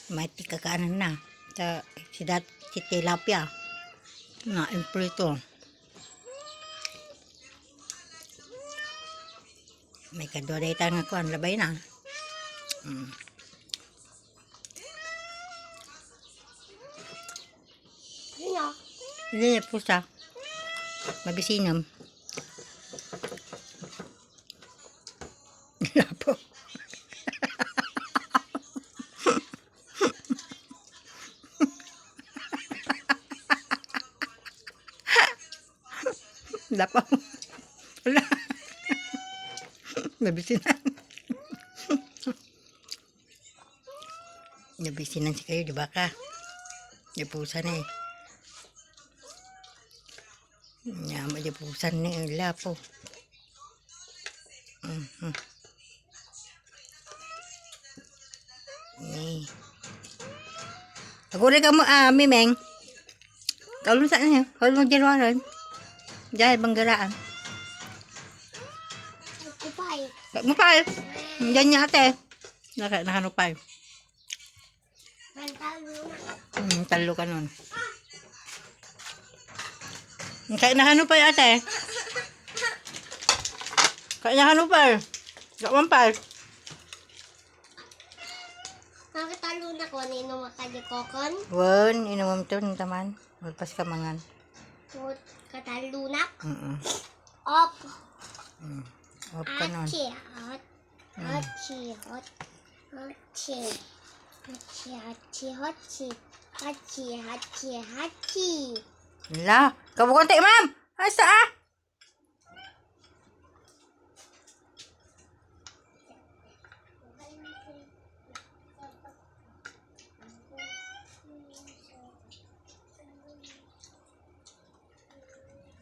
May tikakaanan na. Si tilapia. Na imprito. May kadoray tayo nga kuhan. Labay na. Hindi na pusa. Mabisinam. Lapo. Lapo. Wala. Nabisinan. Nabisinan si kayo, di ba ka? Di pusa na eh. Nyama di pusa na eh. Lapo. Ako rin ka mo, Mimeng. Kalun saan niya? Kalun mo dyan. Dahil banggaraan. Mupay. Diyan niya ate. Nakanupay. Talo ka nun. Kaya nakanupay ate. Kaya nakanupay. Gawang Nakatalo na ko, nino makadikokon. Wan, inomam to ng taman. Magpas ka mangan. Katalo na. Op. Op. Op ka nun. Achi, hot. Achi, hot. Achi. Achi, achi, hachi. Hachi, hachi, hachi. Wala. Kabukon tayo, ma'am. Asa ah?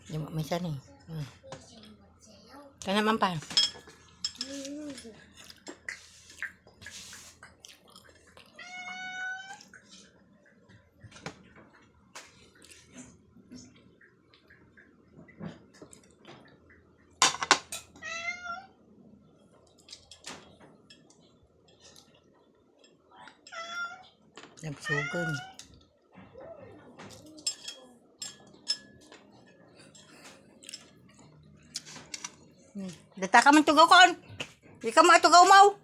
Di mo minsan eh. Kaya naman pa. Nagsugon. Data ka man tugaw kon. Ikaw mo tugaw mo.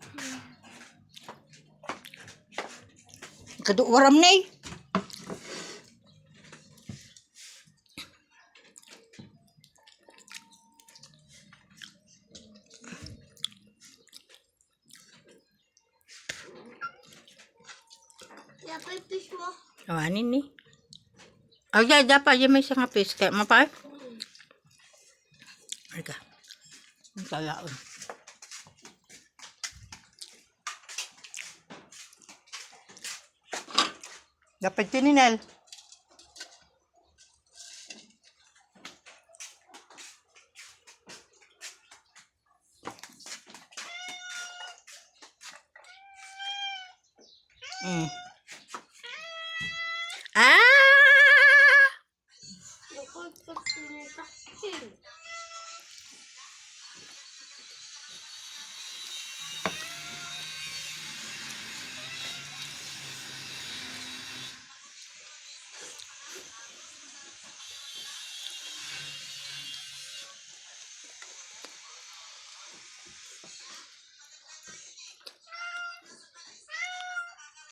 Kaduwaram na eh. Dapat fish mo. Awanin ni. Oh ya, dapat ya may isang fish kaya mapay. Arga. Ang kalaon. Dapat tininel. Ah! Dapat kasi